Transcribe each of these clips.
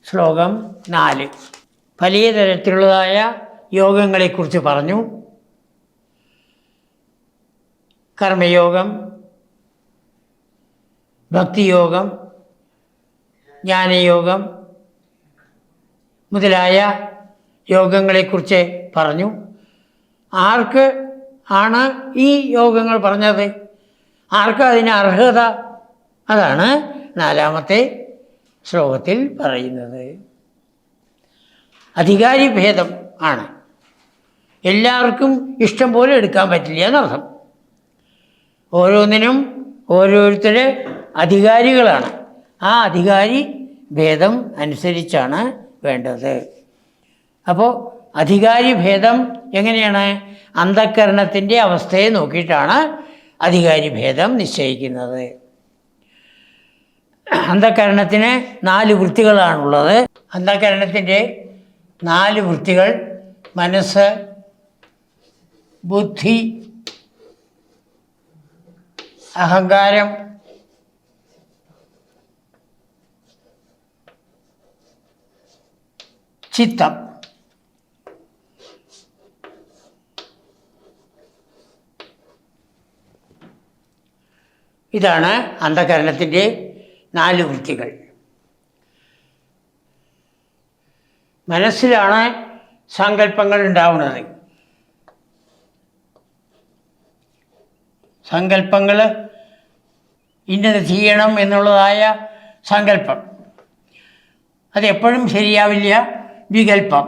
ശ്ലോകം 4 വലിയ തരത്തിലുള്ളതായ യോഗങ്ങളെക്കുറിച്ച് പറഞ്ഞു. കർമ്മയോഗം, ഭക്തിയോഗം, ജ്ഞാനയോഗം മുതലായ യോഗങ്ങളെക്കുറിച്ച് പറഞ്ഞു. ആർക്ക് ആണ് ഈ യോഗങ്ങൾ പറഞ്ഞത്? ആർക്ക് അതിന് അർഹത? അതാണ് 4-ാമത്തെ ശ്ലോകത്തിൽ പറയുന്നത്. അധികാരി ഭേദം ആണ്. എല്ലാവർക്കും ഇഷ്ടം പോലെ എടുക്കാൻ പറ്റില്ല എന്നർത്ഥം. ഓരോന്നിനും ഓരോരുത്തർ അധികാരികളാണ്. ആ അധികാരി ഭേദം അനുസരിച്ചാണ് വേണ്ടത്. അപ്പോൾ അധികാരി ഭേദം എങ്ങനെയാണ്? അന്ധഃകരണത്തിൻ്റെ അവസ്ഥയെ നോക്കിയിട്ടാണ് അധികാരി ഭേദം നിശ്ചയിക്കുന്നത്. അന്ധഃകരണത്തിന് 4 വൃത്തികളാണുള്ളത്. അന്ധഃകരണത്തിൻ്റെ 4 വൃത്തികൾ: മനസ്സ്, ബുദ്ധി, അഹങ്കാരം, ചിത്തം. ഇതാണ് അന്ധഃകരണത്തിൻ്റെ 4 വൃത്തികൾ. മനസ്സിലാണ് സങ്കല്പങ്ങൾ ഉണ്ടാവുന്നത്. സങ്കല്പങ്ങൾ ഇന്നത് ചെയ്യണം എന്നുള്ളതായ സങ്കല്പം അതെപ്പോഴും ശരിയാവില്ല. വികല്പം,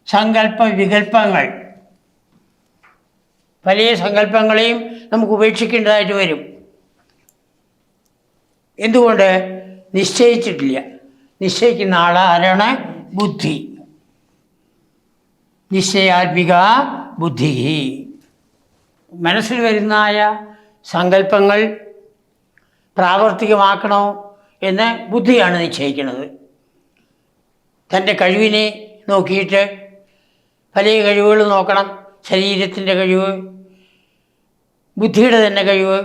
സങ്കല്പ വികല്പങ്ങൾ, പല സങ്കല്പങ്ങളെയും നമുക്ക് ഉപേക്ഷിക്കേണ്ടതായിട്ട് വരും. എന്തുകൊണ്ട്? നിശ്ചയിച്ചിട്ടില്ല. നിശ്ചയിക്കുന്ന ആരാണ്? ബുദ്ധി. നിശ്ചയാത്മിക ബുദ്ധി. മനസ്സിൽ വരുന്നതായ സങ്കല്പങ്ങൾ പ്രാവർത്തികമാക്കണോ എന്ന് ബുദ്ധിയാണ് നിശ്ചയിക്കുന്നത്. തൻ്റെ കഴിവിനെ നോക്കിയിട്ട് പല കഴിവുകൾ നോക്കണം. ശരീരത്തിൻ്റെ കഴിവ്, ബുദ്ധിയുടെ തന്നെ കഴിവ്,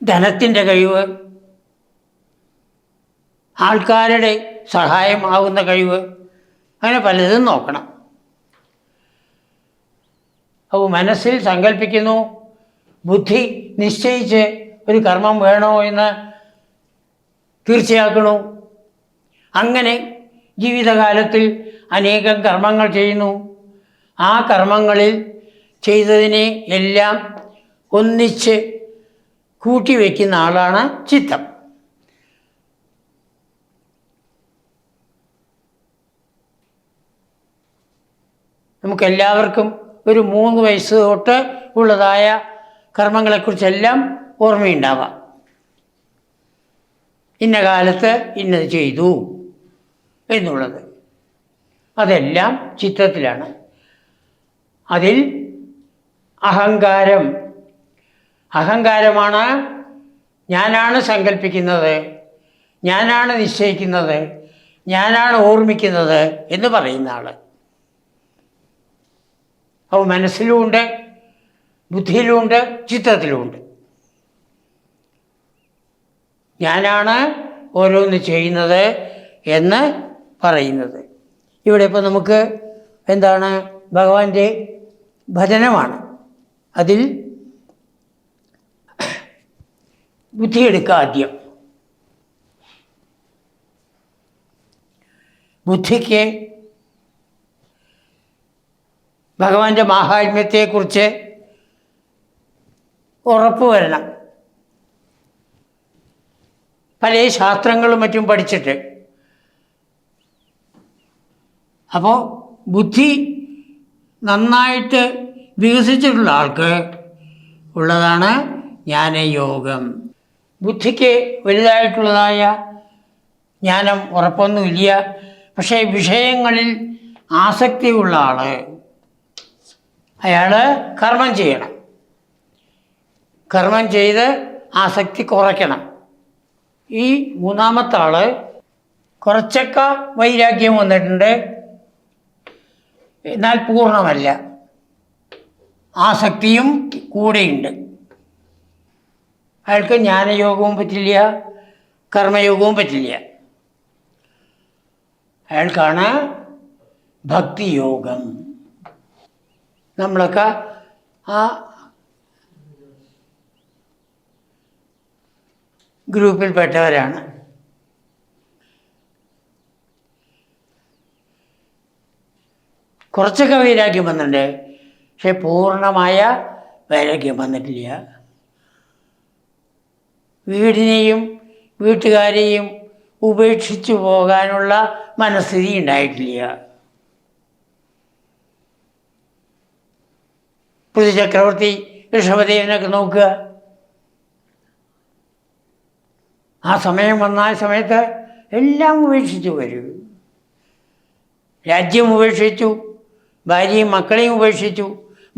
ധനത്തിൻ്റെ കഴിവ്, ആൾക്കാരുടെ സഹായമാകുന്ന കഴിവ്, അങ്ങനെ പലതും നോക്കണം. അപ്പോൾ മനസ്സിൽ സങ്കല്പിക്കുന്നു, ബുദ്ധി നിശ്ചയിച്ച് ഒരു കർമ്മം വേണോ എന്ന് തീർച്ചയാക്കണു. അങ്ങനെ ജീവിതകാലത്തിൽ അനേകം കർമ്മങ്ങൾ ചെയ്യുന്നു. ആ കർമ്മങ്ങളിൽ ചെയ്തതിനെ എല്ലാം ഒന്നിച്ച് കൂട്ടിവെക്കുന്ന ആളാണ് ചിത്തം. നമുക്കെല്ലാവർക്കും ഒരു 3 വയസ്സ് തൊട്ട് ഉള്ളതായ കർമ്മങ്ങളെക്കുറിച്ചെല്ലാം ഓർമ്മയുണ്ടാവാം. ഇന്ന കാലത്ത് ഇന്നത് ചെയ്തു എന്നുള്ളത് അതെല്ലാം ചിത്തത്തിലാണ്. അതിൽ അഹങ്കാരമാണ് ഞാനാണ് സങ്കല്പിക്കുന്നത്, ഞാനാണ് നിശ്ചയിക്കുന്നത്, ഞാനാണ് ഓർമ്മിക്കുന്നത് എന്ന് പറയുന്ന ആൾ. അപ്പോൾ മനസ്സിലുമുണ്ട്, ബുദ്ധിയിലുമുണ്ട്, ചിത്തത്തിലുമുണ്ട്. ഞാനാണ് ഓരോന്ന് ചെയ്യുന്നത് എന്ന് പറയുന്നത്. ഇവിടെ ഇപ്പോൾ നമുക്ക് എന്താണ്? ഭഗവാന്റെ ഭജനമാണ്. അതിൽ ബുദ്ധിയെടുക്കുക ആദ്യം. ബുദ്ധിക്ക് ഭഗവാന്റെ മാഹാത്മ്യത്തെക്കുറിച്ച് ഉറപ്പ് വരണം. പല ശാസ്ത്രങ്ങളും മറ്റും പഠിച്ചിട്ട്. അപ്പോൾ ബുദ്ധി നന്നായിട്ട് വികസിച്ചിട്ടുള്ള ആൾക്ക് ഉള്ളതാണ് ജ്ഞാനയോഗം. ബുദ്ധിക്ക് വലുതായിട്ടുള്ളതായ ജ്ഞാനം ഉറപ്പൊന്നുമില്ല. പക്ഷേ വിഷയങ്ങളിൽ ആസക്തിയുള്ള ആൾ, അയാൾ കർമ്മം ചെയ്യണം. കർമ്മം ചെയ്ത് ആസക്തി കുറയ്ക്കണം. ഈ 3-ാമത്തെ ആൾ കുറച്ചൊക്കെ വൈരാഗ്യം വന്നിട്ടുണ്ട്, എന്നാൽ പൂർണ്ണമല്ല. ആസക്തിയും കൂടെയുണ്ട്. അയാൾക്ക് ജ്ഞാനയോഗവും പറ്റില്ല, കർമ്മയോഗവും പറ്റില്ല. അയാൾക്കാണ് ഭക്തിയോഗം. നമ്മളൊക്കെ ആ ഗ്രൂപ്പിൽപ്പെട്ടവരാണ്. കുറച്ചൊക്കെ വൈരാഗ്യം വന്നിട്ടുണ്ട്, പക്ഷെ പൂർണ്ണമായ വൈരാഗ്യം വന്നിട്ടില്ല. വീടിനെയും വീട്ടുകാരെയും ഉപേക്ഷിച്ചു പോകാനുള്ള മനസ്ഥിതി ഉണ്ടായിട്ടില്ല. പൃഥ്വിചക്രവർത്തി ഋഷഭദേവനൊക്കെ നോക്കുക. ആ സമയം വന്ന സമയത്ത് എല്ലാം ഉപേക്ഷിച്ചു വരും. രാജ്യം ഉപേക്ഷിച്ചു, ഭാര്യയും മക്കളെയും ഉപേക്ഷിച്ചു.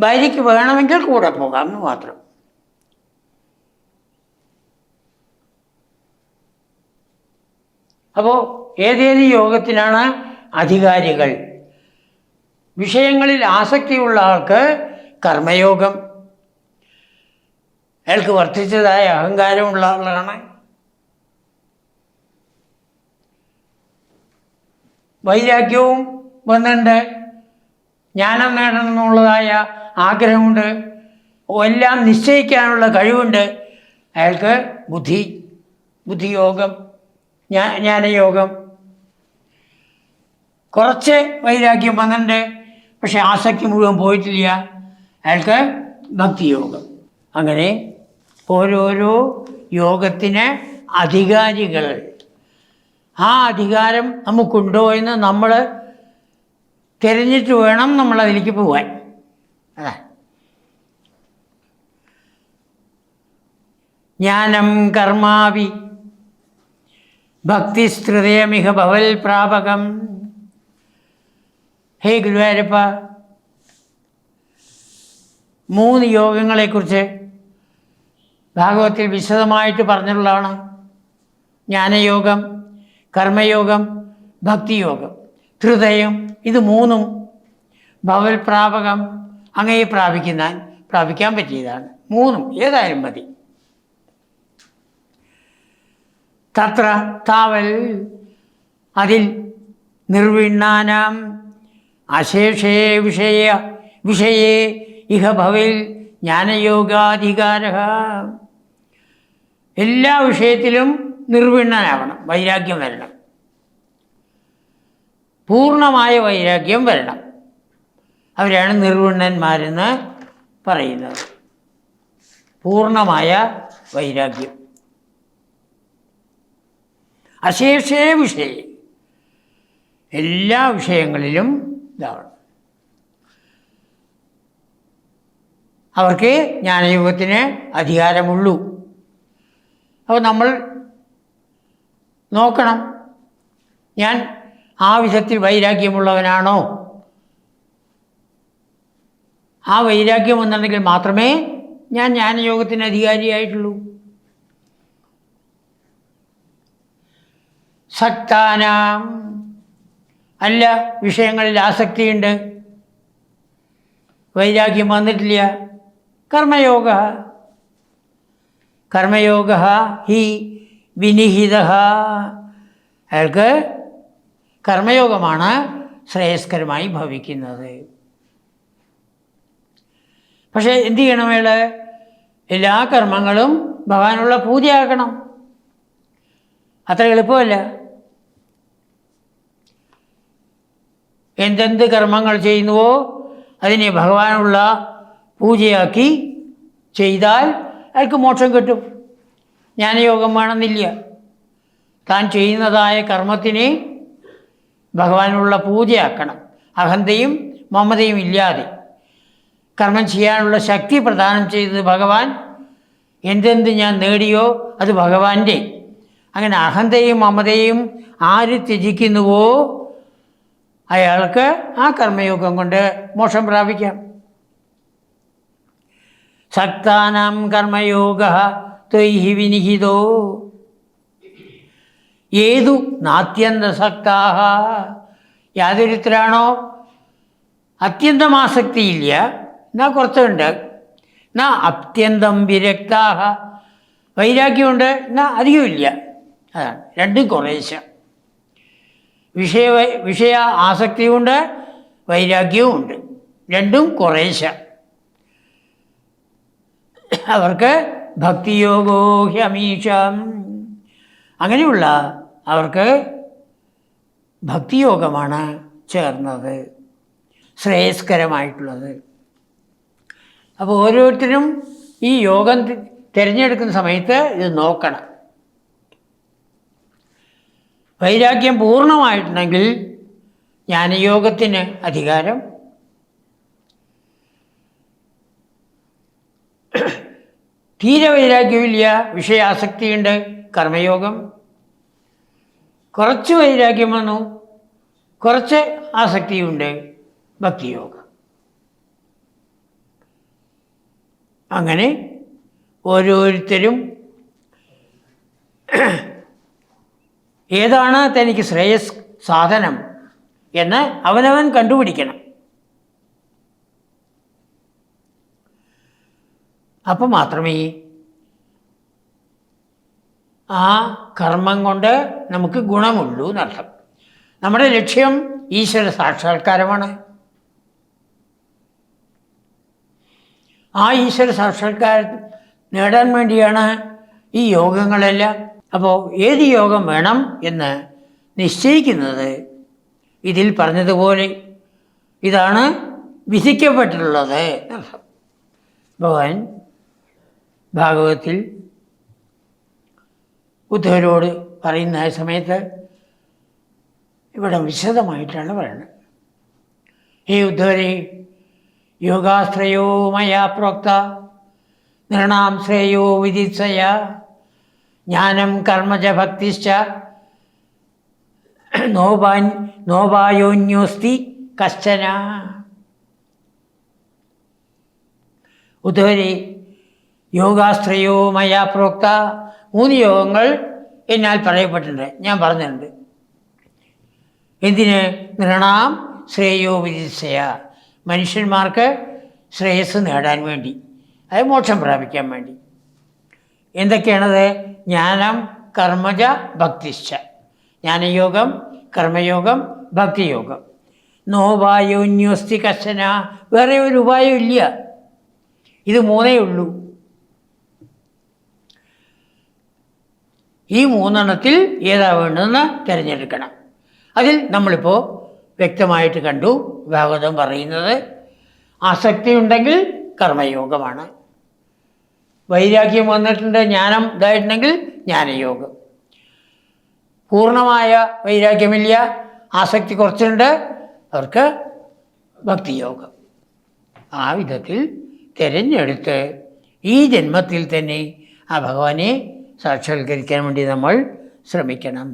ഭാര്യയ്ക്ക് വേണമെങ്കിൽ കൂടെ പോകാം എന്ന് മാത്രം. അപ്പോൾ ഏതേത് യോഗത്തിനാണ് അധികാരികൾ? വിഷയങ്ങളിൽ ആസക്തിയുള്ള ആൾക്ക് കർമ്മയോഗം. അയാൾക്ക് വർദ്ധിച്ചതായ അഹങ്കാരമുള്ള ആളാണ്. വൈരാഗ്യവും വന്നിട്ടുണ്ട്, ജ്ഞാനം നേടണമെന്നുള്ളതായ ആഗ്രഹമുണ്ട്, എല്ലാം നിശ്ചയിക്കാനുള്ള കഴിവുണ്ട്. അയാൾക്ക് ബുദ്ധിയോഗം, ജ്ഞാനയോഗം. കുറച്ച് വൈരാഗ്യം വന്നിട്ടുണ്ട്, പക്ഷെ ആസക്തി മുഴുവൻ പോയിട്ടില്ല. അയാൾക്ക് ഭക്തിയോഗം. അങ്ങനെ ഓരോരോ യോഗത്തിന് അധികാരികൾ. ആ അധികാരം നമുക്കുണ്ടോ എന്ന് നമ്മൾ തിരഞ്ഞിട്ട് വേണം നമ്മളതിലേക്ക് പോവാൻ. അതാ ജ്ഞാനം കർമാവി ഭക്തിസ്തൃതയമിഹ ഭവൽ പ്രാപകം. ഹേ ഗുരുവായൂരപ്പ, 3 യോഗങ്ങളെക്കുറിച്ച് ഭാഗവത്തിൽ വിശദമായിട്ട് പറഞ്ഞിട്ടുള്ളതാണ്. ജ്ഞാനയോഗം, കർമ്മയോഗം, ഭക്തിയോഗം. ഹൃദയം, ഇത് 3ഉം ഭവൽ പ്രാപകം, അങ്ങയെ പ്രാപിക്കാൻ പറ്റിയതാണ്. 3ഉം ഏതായാലും മതി. തത്ര താവൽ, അതിൽ നിർവിണ്ണാനാം അശേഷേ വിഷയേ ഇഹ ഭവൽ ജ്ഞാനയോഗാധികാര. എല്ലാ വിഷയത്തിലും നിർവിണ്ണനാവണം, വൈരാഗ്യം വരണം, പൂർണ്ണമായ വൈരാഗ്യം വരണം. അവരാണ് നിർവിണ്ണന്മാരെന്ന് പറയുന്നത്. പൂർണ്ണമായ വൈരാഗ്യം. അശേഷേ വിഷയ, എല്ലാ വിഷയങ്ങളിലും ഇതാവണം. അവർക്ക് ജ്ഞാനയോഗത്തിന് അധികാരമുള്ളൂ. അപ്പോൾ നമ്മൾ നോക്കണം, ഞാൻ ആ വിധത്തിൽ വൈരാഗ്യമുള്ളവനാണോ? ആ വൈരാഗ്യം വന്നിട്ടുണ്ടെങ്കിൽ മാത്രമേ ഞാൻ ജ്ഞാനയോഗത്തിന് അധികാരിയായിട്ടുള്ളൂ. സക്താനാം, അല്ല, വിഷയങ്ങളിൽ ആസക്തിയുണ്ട്, വൈരാഗ്യം വന്നിട്ടില്ല. കർമ്മയോഗ ഹി വിനിഹിത. അയാൾക്ക് കർമ്മയോഗമാണ് ശ്രേയസ്കരമായി ഭവിക്കുന്നത്. പക്ഷേ എന്തു ചെയ്യണം? അയാൾ എല്ലാ കർമ്മങ്ങളും ഭഗവാനുള്ള പൂജയാക്കണം. അത്ര എളുപ്പമല്ല. എന്തെന്ത് കർമ്മങ്ങൾ ചെയ്യുന്നുവോ അതിനെ ഭഗവാനുള്ള പൂജയാക്കി ചെയ്താൽ അയാൾക്ക് മോക്ഷം കിട്ടും. ജ്ഞാനയോഗം വേണമെന്നില്ല. താൻ ചെയ്യുന്നതായ കർമ്മത്തിനെ ഭഗവാനുള്ള പൂജയാക്കണം. അഹന്തയും മമതയും ഇല്ലാതെ കർമ്മം ചെയ്യാനുള്ള ശക്തി പ്രദാനം ചെയ്തത് ഭഗവാൻ. എന്തെന്ത് ഞാൻ നേടിയോ അത് ഭഗവാന്റെ. അങ്ങനെ അഹന്തയും മമതയും ആര് ത്യജിക്കുന്നുവോ അയാൾക്ക് ആ കർമ്മയോഗം കൊണ്ട് മോക്ഷം പ്രാപിക്കാം. സക്താനാം കർമ്മയോഗ ത്വയി വിനിഹിതോ ഏതു നാത്യന്തസക്താഹ. യാതൊരുത്തരാണോ അത്യന്തം ആസക്തിയില്ല, എന്നാൽ കുറച്ചുണ്ട്. എന്നാൽ അത്യന്തം വിരക്താഹ, വൈരാഗ്യമുണ്ട് എന്നാൽ അധികമില്ല. അതാണ് രണ്ടും കുറേശ്ശെ. വിഷയ ആസക്തിയുമുണ്ട്, വൈരാഗ്യവുമുണ്ട്, രണ്ടും കുറേശ്ശെ. അവർക്ക് ഭക്തിയോഗോ ഹ്യമീഷം, അങ്ങനെയുള്ള അവർക്ക് ഭക്തിയോഗമാണ് ചേർന്നത്, ശ്രേയസ്കരമായിട്ടുള്ളത്. അപ്പോൾ ഓരോരുത്തരും ഈ യോഗം തിരഞ്ഞെടുക്കുന്ന സമയത്ത് ഇത് നോക്കണം. വൈരാഗ്യം പൂർണ്ണമായിട്ടുണ്ടെങ്കിൽ ജ്ഞാനയോഗത്തിന് അധികാരം, തീരെ വൈരാഗ്യമില്ല, വിഷയാസക്തിയുണ്ട്, കർമ്മയോഗം. കുറച്ച് വൈരാഗ്യം വന്നു, കുറച്ച് ആസക്തിയുണ്ട്, ഭക്തിയോഗം. അങ്ങനെ ഓരോരുത്തരും ഏതാണ് തനിക്ക് ശ്രേയസ് സാധനം എന്ന് അവനവൻ കണ്ടുപിടിക്കണം. അപ്പം മാത്രമേ ആ കർമ്മം കൊണ്ട് നമുക്ക് ഗുണമുള്ളൂ എന്നർത്ഥം. നമ്മുടെ ലക്ഷ്യം ഈശ്വര സാക്ഷാത്കാരമാണ്. ആ ഈശ്വര സാക്ഷാത്കാരം നേടാൻ വേണ്ടിയാണ് ഈ യോഗങ്ങളെല്ലാം. അപ്പോൾ ഏത് യോഗം വേണം എന്ന് നിശ്ചയിക്കുന്നത് ഇതിൽ പറഞ്ഞതുപോലെ ഇതാണ് വിധിക്കപ്പെട്ടിട്ടുള്ളത് എന്നർത്ഥം. ഭഗവാൻ ഭാഗവതത്തിൽ ഉദ്ധവരോട് പറയുന്ന സമയത്ത് ഇവിടെ വിശദമായിട്ടാണ് പറയുന്നത്. ഹേ ഉദ്ധവരെ, യോഗാശ്രയോ മയാ പ്രോക്ത നൃണാം ശ്രേയോ വിദിത്സയ ജ്ഞാനം കർമ്മച ഭക്തിശ്ച നോപായോന്യോസ്തി കശ്ചന. ഉദ്ധവരെ, യോഗാശ്രയോ മയാ പ്രോക്ത, 3 യോഗങ്ങൾ എന്നാൽ പറയപ്പെട്ടിട്ടുണ്ട്, ഞാൻ പറഞ്ഞിട്ടുണ്ട്. എന്തിന്? നൃണാം ശ്രേയോ വിദിത്സയ, മനുഷ്യന്മാർക്ക് ശ്രേയസ് നേടാൻ വേണ്ടി, അത് മോക്ഷം പ്രാപിക്കാൻ വേണ്ടി. എന്തൊക്കെയാണത്? ജ്ഞാനം കർമ്മജ ഭക്തിശ്ച, ജ്ഞാനയോഗം, കർമ്മയോഗം, ഭക്തിയോഗം. നോപായോന്യോസ്തി കശ്ചന, വേറെ ഒരു ഉപായം ഇല്ല, ഇത് 3 ഉള്ളൂ. ഈ 3 ഏതാ വേണ്ടതെന്ന് തിരഞ്ഞെടുക്കണം. അതിൽ നമ്മളിപ്പോൾ വ്യക്തമായിട്ട് കണ്ടു. ഭാഗവതം പറയുന്നത് ആസക്തി ഉണ്ടെങ്കിൽ കർമ്മയോഗമാണ്, വൈരാഗ്യം വന്നിട്ടുണ്ട്, ജ്ഞാനം ഇതായിട്ടുണ്ടെങ്കിൽ ജ്ഞാനയോഗം, പൂർണ്ണമായ വൈരാഗ്യമില്ല, ആസക്തി കുറച്ചുണ്ട്, അവർക്ക് ഭക്തിയോഗം. ആ വിധത്തിൽ തിരഞ്ഞെടുത്ത് ഈ ജന്മത്തിൽ തന്നെ ആ ഭഗവാനെ സാക്ഷാത്കരിക്കാൻ വേണ്ടി നമ്മൾ ശ്രമിക്കണം.